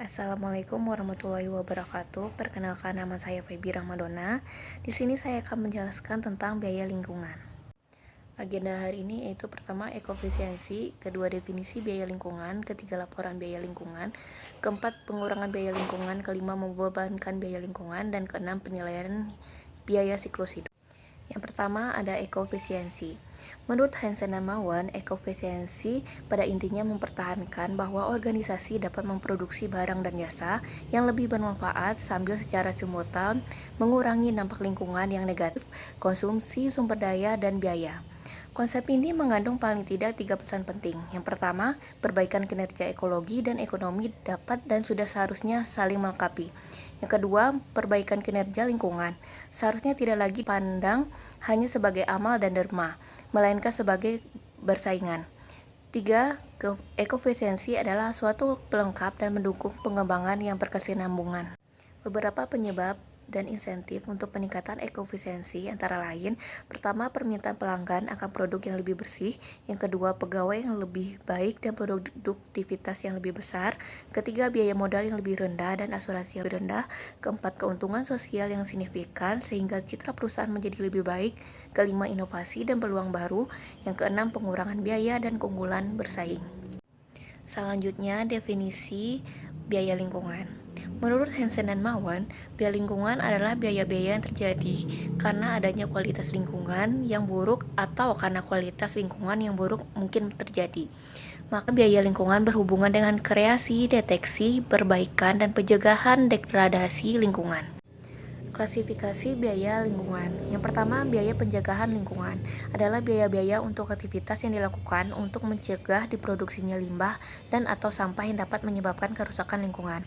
Assalamualaikum warahmatullahi wabarakatuh. Perkenalkan, nama saya Feby Rahmadona. Di sini saya akan menjelaskan tentang biaya lingkungan. Agenda hari ini yaitu pertama ekofisiensi, kedua definisi biaya lingkungan, ketiga laporan biaya lingkungan, keempat pengurangan biaya lingkungan, kelima membebankan biaya lingkungan, dan keenam penilaian biaya siklus hidup. Yang pertama ada ekofisiensi. Menurut Hansen dan Mawan, ekofisiensi pada intinya mempertahankan bahwa organisasi dapat memproduksi barang dan jasa yang lebih bermanfaat sambil secara simultan mengurangi dampak lingkungan yang negatif, konsumsi sumber daya, dan biaya. Konsep ini mengandung paling tidak 3 pesan penting. Yang pertama, perbaikan kinerja ekologi dan ekonomi dapat dan sudah seharusnya saling melengkapi. Yang kedua, perbaikan kinerja lingkungan seharusnya tidak lagi pandang hanya sebagai amal dan derma, melainkan sebagai bersaingan. Tiga, ekofisiensi adalah suatu pelengkap dan mendukung pengembangan yang berkesinambungan. Beberapa penyebab dan insentif untuk peningkatan ekofisiensi antara lain, pertama, permintaan pelanggan akan produk yang lebih bersih, yang kedua, pegawai yang lebih baik dan produktivitas yang lebih besar, ketiga, biaya modal yang lebih rendah dan asuransi yang lebih rendah, keempat, keuntungan sosial yang signifikan sehingga citra perusahaan menjadi lebih baik, kelima, inovasi dan peluang baru, yang keenam, pengurangan biaya dan keunggulan bersaing. Selanjutnya, definisi biaya lingkungan. Menurut Hansen dan Mawan, biaya lingkungan adalah biaya-biaya yang terjadi karena adanya kualitas lingkungan yang buruk atau karena kualitas lingkungan yang buruk mungkin terjadi. Maka biaya lingkungan berhubungan dengan kreasi, deteksi, perbaikan, dan pencegahan degradasi lingkungan. Klasifikasi biaya lingkungan. Yang pertama, biaya pencegahan lingkungan adalah biaya-biaya untuk aktivitas yang dilakukan untuk mencegah diproduksinya limbah dan atau sampah yang dapat menyebabkan kerusakan lingkungan.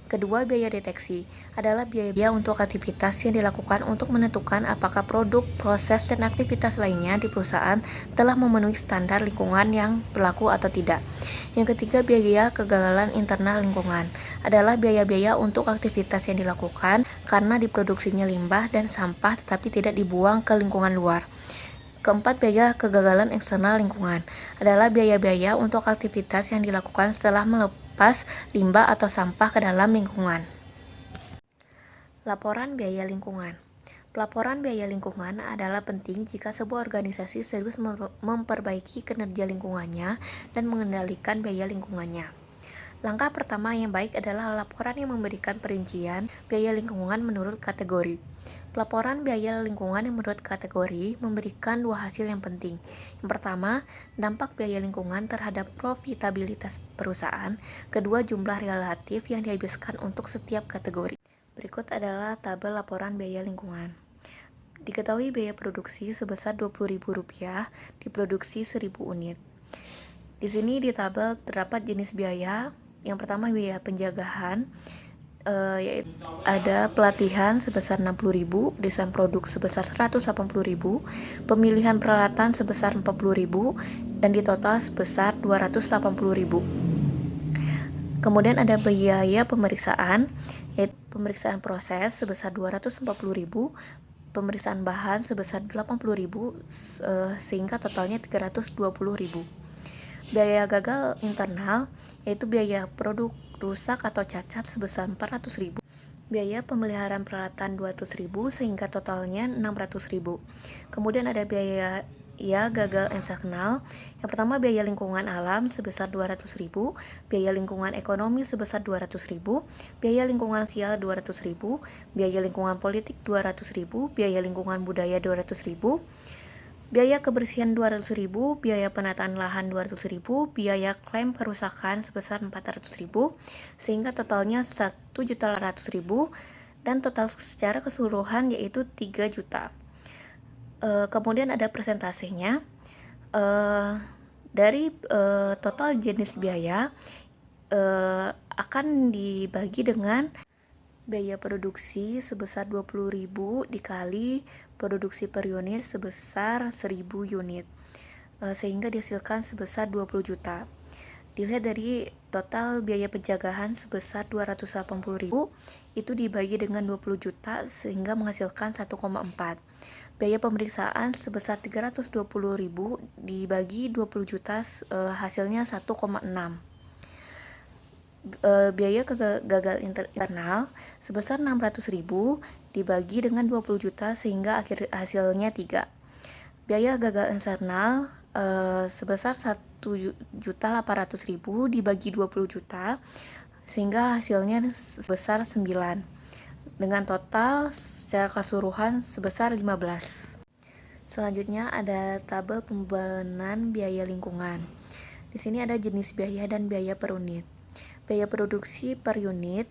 Kedua, biaya deteksi adalah biaya untuk aktivitas yang dilakukan untuk menentukan apakah produk, proses, dan aktivitas lainnya di perusahaan telah memenuhi standar lingkungan yang berlaku atau tidak. Yang ketiga, biaya kegagalan internal lingkungan adalah biaya-biaya untuk aktivitas yang dilakukan karena diproduksinya limbah dan sampah tetapi tidak dibuang ke lingkungan luar. Keempat, biaya kegagalan eksternal lingkungan adalah biaya-biaya untuk aktivitas yang dilakukan setelah melepas limbah atau sampah ke dalam lingkungan. Laporan biaya lingkungan. Pelaporan biaya lingkungan adalah penting jika sebuah organisasi serius memperbaiki kinerja lingkungannya dan mengendalikan biaya lingkungannya. Langkah pertama yang baik adalah laporan yang memberikan perincian biaya lingkungan menurut kategori. Pelaporan biaya lingkungan yang menurut kategori memberikan dua hasil yang penting. Yang pertama, dampak biaya lingkungan terhadap profitabilitas perusahaan. Kedua, jumlah relatif yang dihabiskan untuk setiap kategori. Berikut adalah tabel laporan biaya lingkungan. Diketahui biaya produksi sebesar Rp20.000 diproduksi 1.000 unit. Di sini di tabel terdapat jenis biaya. Yang pertama, biaya penjagaan, yaitu ada pelatihan sebesar 60.000, desain produk sebesar 180.000, pemilihan peralatan sebesar 40.000, dan di total sebesar 280.000. Kemudian ada biaya pemeriksaan, yaitu pemeriksaan proses sebesar 240.000, pemeriksaan bahan sebesar 80.000, sehingga totalnya 320.000. Biaya gagal internal, yaitu biaya produk rusak atau cacat sebesar 400.000, biaya pemeliharaan peralatan 200.000 sehingga totalnya 600.000. Kemudian ada biaya gagal eksternal. Yang pertama, biaya lingkungan alam sebesar 200.000, biaya lingkungan ekonomi sebesar 200.000, biaya lingkungan sosial 200.000, biaya lingkungan politik 200.000, biaya lingkungan budaya 200.000, biaya kebersihan 200.000, biaya penataan lahan 200.000, biaya klaim kerusakan sebesar 400.000, sehingga totalnya 1.800.000 dan total secara keseluruhan yaitu 3 juta. Kemudian ada persentasenya. Dari total jenis biaya akan dibagi dengan biaya produksi sebesar 20.000 dikali produksi per unit sebesar 1.000 unit, sehingga dihasilkan sebesar 20 juta. Dilihat dari total biaya penjagaan sebesar 280.000, itu dibagi dengan 20 juta sehingga menghasilkan 1,4. Biaya pemeriksaan sebesar 320.000 dibagi 20 juta, hasilnya 1,6. biaya gagal internal sebesar 600.000 dibagi dengan 20 juta sehingga akhir hasilnya 3. Biaya gagal eksternal sebesar 1.800.000 dibagi 20 juta sehingga hasilnya sebesar 9 dengan total secara keseluruhan sebesar 15. Selanjutnya ada tabel pembebanan biaya lingkungan. Di sini ada jenis biaya dan biaya per unit. Biaya produksi per unit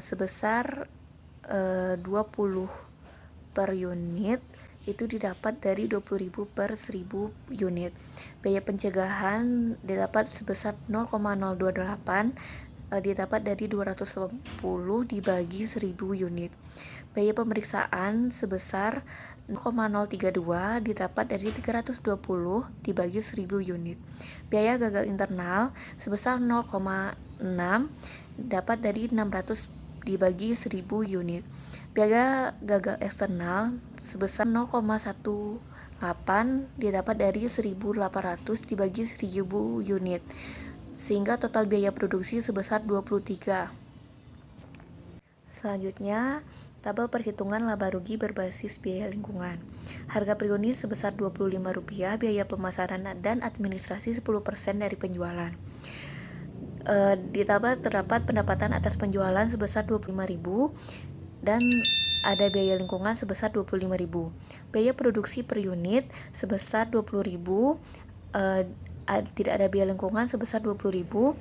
sebesar 20 per unit itu didapat dari 20.000 per 1.000 unit. Biaya pencegahan didapat sebesar 0,028 didapat dari 280 dibagi 1.000 unit. Biaya pemeriksaan sebesar 0,032 didapat dari 320 dibagi 1.000 unit. Biaya gagal internal sebesar 0,6 dapat dari 600 dibagi 1.000 unit. Biaya gagal eksternal sebesar 0,18 didapat dari 1.800 dibagi 1.000 unit, sehingga total biaya produksi sebesar 23. Selanjutnya, tabel perhitungan laba rugi berbasis biaya lingkungan. Harga per unit sebesar Rp25, biaya pemasaran dan administrasi 10% dari penjualan. Di tabel terdapat pendapatan atas penjualan sebesar Rp25.000 dan ada biaya lingkungan sebesar Rp25.000. Biaya produksi per unit sebesar Rp20.000, tidak ada biaya lingkungan sebesar Rp20.000.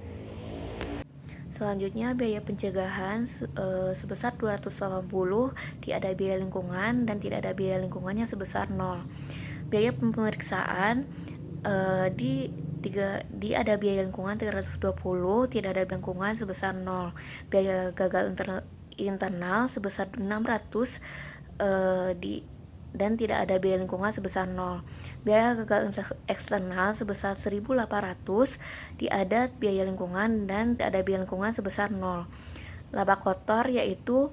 Selanjutnya biaya pencegahan sebesar 280, tidak ada biaya lingkungan dan tidak ada biaya lingkungannya sebesar 0. Biaya pemeriksaan di ada biaya lingkungan 320, tidak ada biaya lingkungan sebesar 0. Biaya gagal internal sebesar 600 dan tidak ada biaya lingkungan sebesar 0. Biaya gagal eksternal sebesar 1.800, ada biaya lingkungan dan tidak ada biaya lingkungan sebesar 0. Laba kotor yaitu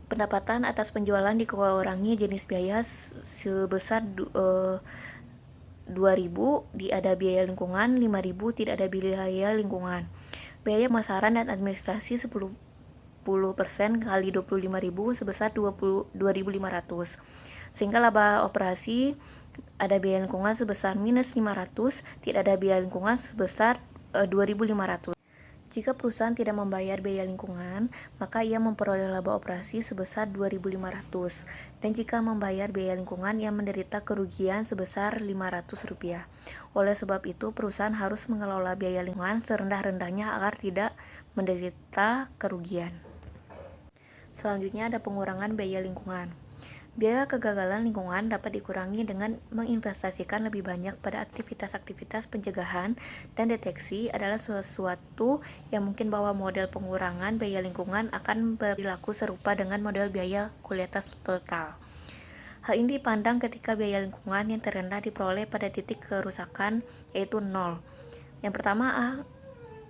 pendapatan atas penjualan dikurangi jenis biaya sebesar 2.000, ada biaya lingkungan 5.000, tidak ada biaya lingkungan. Biaya pemasaran dan administrasi 10% kali 25.000 sebesar 2.500, sehingga laba operasi ada biaya lingkungan sebesar minus 500, tidak ada biaya lingkungan sebesar 2.500. Jika perusahaan tidak membayar biaya lingkungan, maka ia memperoleh laba operasi sebesar 2.500, dan jika membayar biaya lingkungan, ia menderita kerugian sebesar Rp500. Oleh sebab itu, perusahaan harus mengelola biaya lingkungan serendah-rendahnya agar tidak menderita kerugian. Selanjutnya ada pengurangan biaya lingkungan. Biaya kegagalan lingkungan dapat dikurangi dengan menginvestasikan lebih banyak pada aktivitas-aktivitas pencegahan dan deteksi adalah sesuatu yang mungkin bahwa model pengurangan biaya lingkungan akan berlaku serupa dengan model biaya kualitas total. Hal ini dipandang ketika biaya lingkungan yang terendah diperoleh pada titik kerusakan yaitu 0. Yang pertama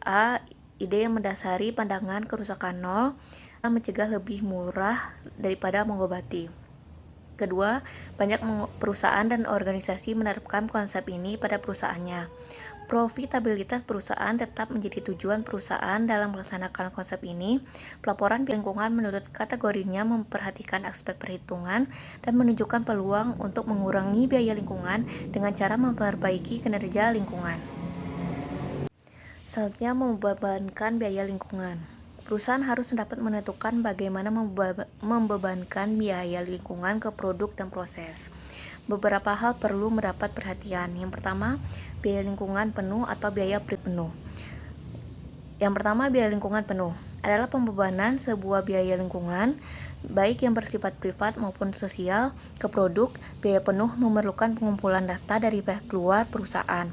A ide yang mendasari pandangan kerusakan 0 mencegah lebih murah daripada mengobati. Kedua, banyak perusahaan dan organisasi menerapkan konsep ini pada perusahaannya. Profitabilitas perusahaan tetap menjadi tujuan perusahaan dalam melaksanakan konsep ini. Pelaporan lingkungan menurut kategorinya memperhatikan aspek perhitungan dan menunjukkan peluang untuk mengurangi biaya lingkungan dengan cara memperbaiki kinerja lingkungan. Selanjutnya, membebankan biaya lingkungan. Perusahaan harus dapat menentukan bagaimana membebankan biaya lingkungan ke produk dan proses. Beberapa hal perlu mendapat perhatian. Yang pertama, biaya lingkungan penuh atau biaya penuh. Yang pertama, biaya lingkungan penuh adalah pembebanan sebuah biaya lingkungan, baik yang bersifat privat maupun sosial, ke produk. Biaya penuh memerlukan pengumpulan data dari pihak luar perusahaan.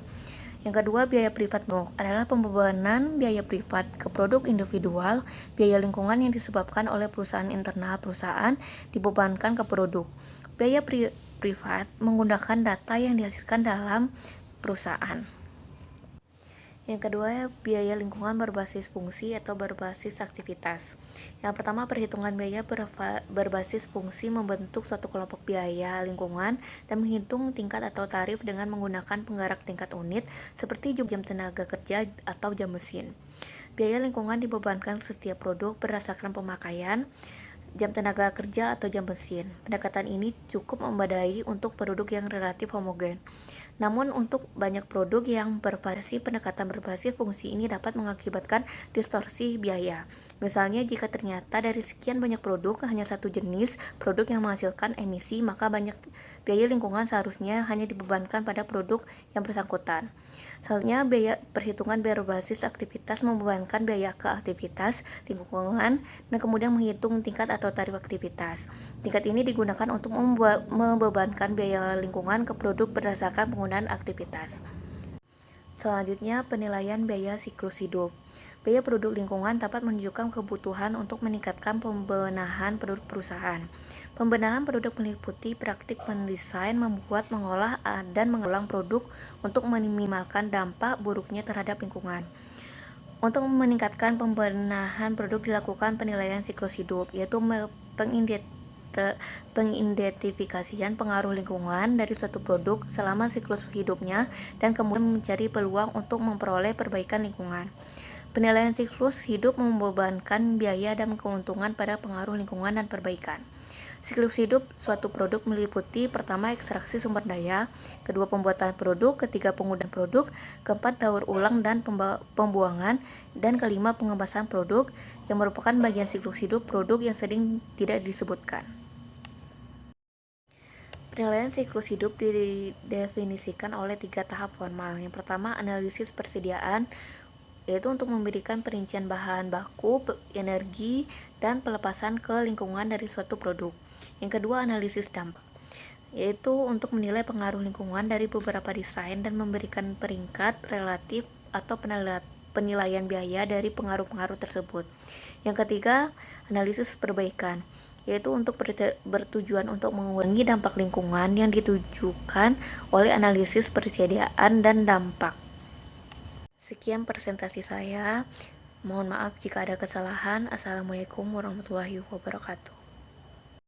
Yang kedua, biaya privat penuh adalah pembebanan biaya privat ke produk individual. Biaya lingkungan yang disebabkan oleh perusahaan internal perusahaan dibebankan ke produk. Biaya privat menggunakan data yang dihasilkan dalam perusahaan. Yang kedua, biaya lingkungan berbasis fungsi atau berbasis aktivitas. Yang pertama, perhitungan biaya berbasis fungsi membentuk suatu kelompok biaya lingkungan dan menghitung tingkat atau tarif dengan menggunakan penggerak tingkat unit seperti jam tenaga kerja atau jam mesin. Biaya lingkungan dibebankan setiap produk berdasarkan pemakaian, jam tenaga kerja atau jam mesin. Pendekatan ini cukup memadai untuk produk yang relatif homogen. Namun untuk banyak produk yang bervariasi, pendekatan berbasis fungsi ini dapat mengakibatkan distorsi biaya. Misalnya jika ternyata dari sekian banyak produk hanya satu jenis produk yang menghasilkan emisi, maka banyak biaya lingkungan seharusnya hanya dibebankan pada produk yang bersangkutan. Selanjutnya, biaya perhitungan berbasis aktivitas membebankan biaya ke aktivitas lingkungan dan kemudian menghitung tingkat atau tarif aktivitas. Tingkat ini digunakan untuk membebankan biaya lingkungan ke produk berdasarkan penggunaan aktivitas. Selanjutnya, penilaian biaya siklus hidup. Biaya produk lingkungan dapat menunjukkan kebutuhan untuk meningkatkan pembenahan produk perusahaan. Pembenahan produk meliputi praktik mendesain, membuat, mengolah, dan mengulang produk untuk meminimalkan dampak buruknya terhadap lingkungan. Untuk meningkatkan pembenahan produk dilakukan penilaian siklus hidup, yaitu pengidentifikasian pengaruh lingkungan dari suatu produk selama siklus hidupnya dan kemudian mencari peluang untuk memperoleh perbaikan lingkungan. Penilaian siklus hidup membebankan biaya dan keuntungan pada pengaruh lingkungan dan perbaikan. Siklus hidup suatu produk meliputi pertama ekstraksi sumber daya, kedua pembuatan produk, ketiga penggunaan produk, keempat daur ulang dan pembuangan, dan kelima pengemasan produk yang merupakan bagian siklus hidup produk yang sering tidak disebutkan. Penilaian siklus hidup didefinisikan oleh 3 tahap formal. Yang pertama, analisis persediaan, yaitu untuk memberikan perincian bahan baku, energi, dan pelepasan ke lingkungan dari suatu produk. Yang kedua, analisis dampak, yaitu untuk menilai pengaruh lingkungan dari beberapa desain dan memberikan peringkat relatif atau penilaian biaya dari pengaruh-pengaruh tersebut. Yang ketiga, analisis perbaikan, yaitu untuk bertujuan untuk mengurangi dampak lingkungan yang ditujukan oleh analisis persediaan dan dampak. Sekian presentasi saya. Mohon maaf jika ada kesalahan. Assalamualaikum warahmatullahi wabarakatuh.